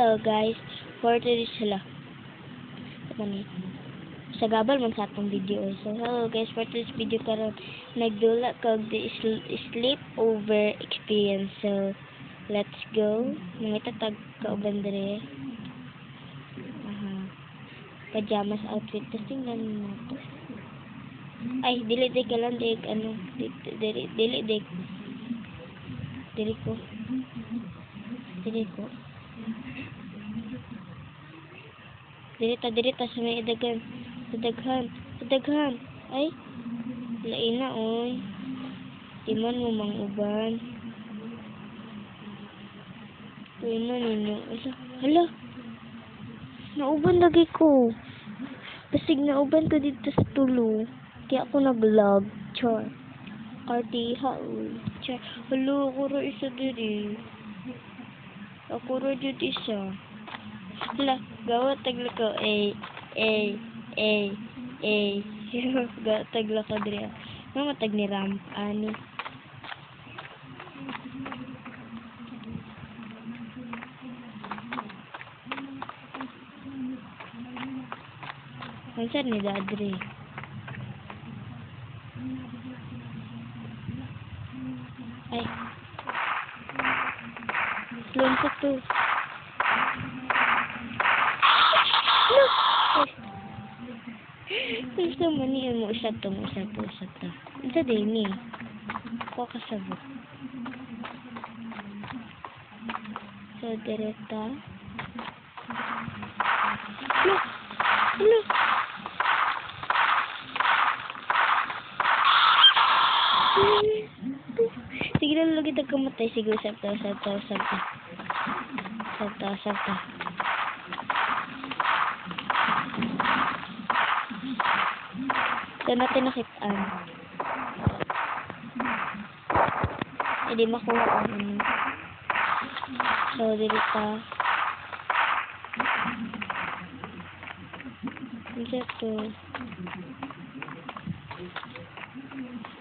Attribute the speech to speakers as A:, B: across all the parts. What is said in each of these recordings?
A: Hello guys, for today's sa gabal man sa atong video. So hello guys, for today's video karon nagdula kag the sleep over experience. So let's go. Mga tatag kauban dire. Pajamas outfit testing lang nato. Ay, dili ka lang dig ano, dili ko. Dirita sa may daghan. Sa daghan. Ay, lain na oy. Di man mo manguban. Uy man ninyo. Hala. Nauban lagi ko. Basig nauban ko dito sa tulo. Kaya ako nag-vlog. Char. Artiha uy. Char. Hala, ako ro isa diri. Ako ro dito isa. Hala, gawa tagla ko. Gawa tagla ko diri. Mga tag ni ramp. Ani. Answer ni Dadri. Ay. Sloan sa to. No! Gusto mo niya mo usap to. Isa din eh. Ako kasabot. So, direta. Hello! Sige lang lagi tagkamatay. Sige, usap ta. Ito natin nakitaan. Hindi makuha ang ano. So, dirita. Ito.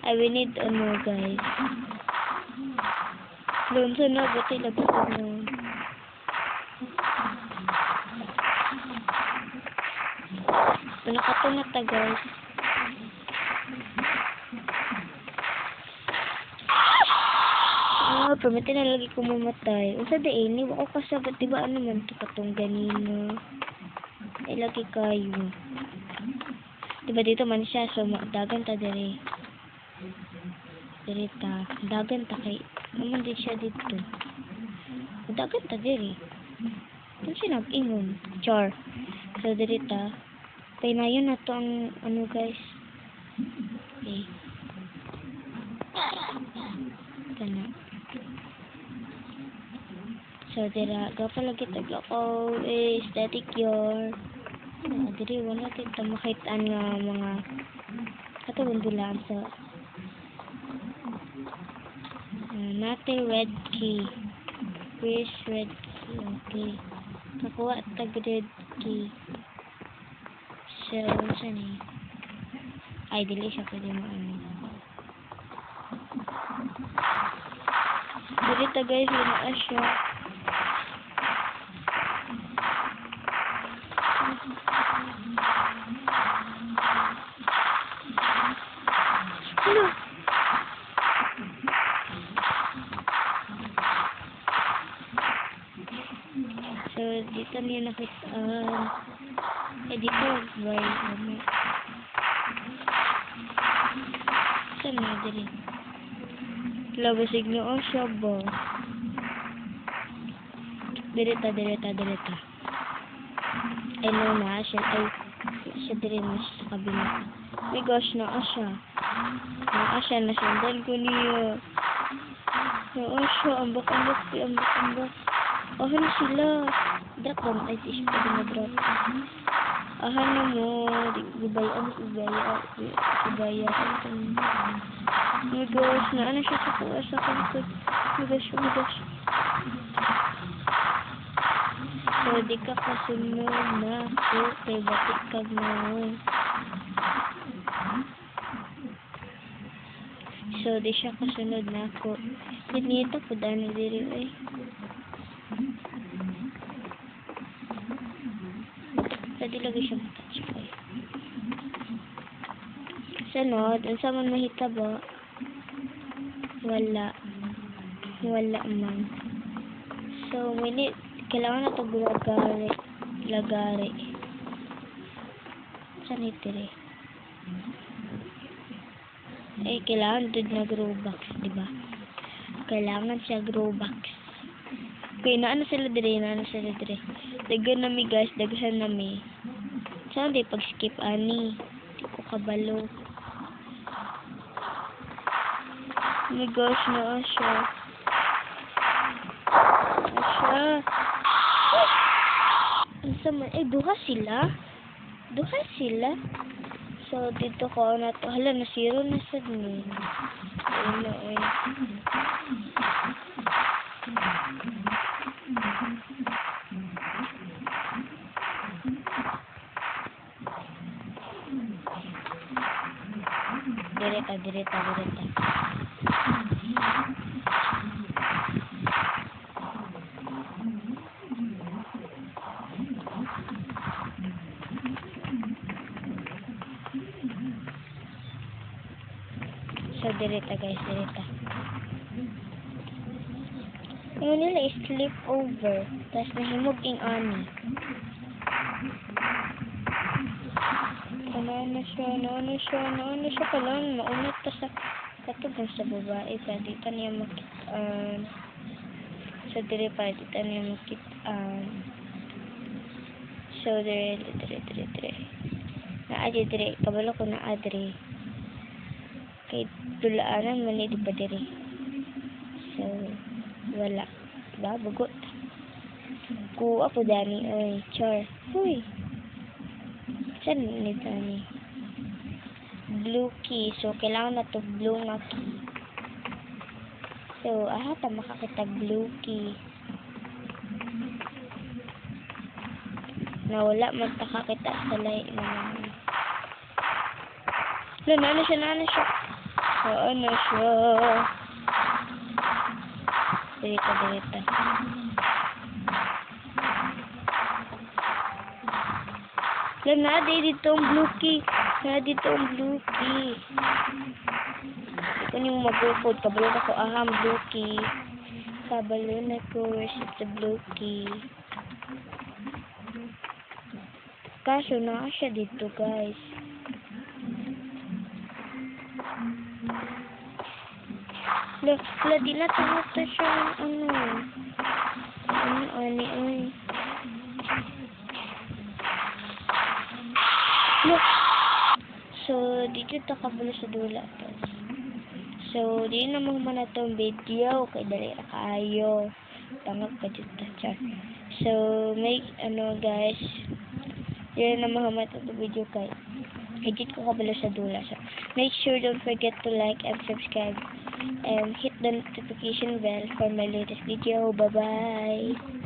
A: We need ano guys. Lunso na, buti labas na. Nakato na ta guys. Permiti na lagi ko mamatay. Unsa di ini, wako kasabot, diba ano man ito katong ganino. Ay lagi kayo. Diba dito man siya, so dagan ta diri. Dirita, dagan ta kay, naman din siya dito. Dagan ta diri. Ito siya nag-ingon. Char. So dirita, kay na yun na to ang ano guys. Okay. Kana. So, dira, gapa lagi tagla ko, static your. Diri, wala kita makitaan nga mga katawang sa nate red key. Where's red key? Okay. Kakuha tag red key. So, saan eh? Ay, dili siya pwede mo ano. Dili ta guys, yun na siya. Hello. So, dito niya nakita. Dito, by ano. Saan na diri? Labasig na siya ba? Direta. Ay, no na siya. Ay, siya diri na siya sa kabila. My gosh, na siya. Na sundan ko niya. Na siya, ambak. Ahan sila. Drop lang. Ay, di siya pwede na-drop. Ahan na mo. Ubaya. My gosh, na ano siya sa kuha sa kantod. My gosh. So, di ka kasunod na ako. Kaya batik kag na. So, di siya kasunod na ako. Nito po dahil diri ay. di lagi siya touch ko. Sunod, unsa man mahitabo? Wala. Wala man. So, kailangan na ito lagari. Saan itire? Kailangan ito na grow box, diba? Kailangan siya grow box. Okay, naano sila dire. Dagan nami guys, daghan nami. Saan di pag-skip ani? Di ko kabalo. Oh my gosh, naa siya. Duha sila. So, dito ko na to. Hala, nasiro na sa ni. Direta. So, direta guys, direta. Yung nila is sleep over. Tapos nahimog ing ani. Ano siya pala. Maunat pa sa katubang sa babae. Dito niya makit, so, dire pa. Dito niya makit, so, dire. Naadya dire. Kabalo ko na adre. Kay tulaanan mali di pa dire. So, wala. Diba? Bugot. Kuha po dani. Ay, char. Huy. Saan ni dani? Blue key. So, kailangan na to blue nga key. So, ta makakita blue key. Nawala magtakakita sa lay naman. Naano siya. Direta. Nadi dito ang blue key. Ito yung mag-upod. Kabalo na ko aham blue key. Kabalo na ko. Where's the blue key? Kaso na siya dito guys. Di na tawagta siya ani. So, dito kabalo sa dula. So, di na mo man itong video. Kay dali na kaayo. Tangag pa dito siya. So, guys. Yan na mga mata itong video kay. Edit ko kabalo sa dula. So, make sure don't forget to like and subscribe. And hit the notification bell for my latest video. Bye-bye.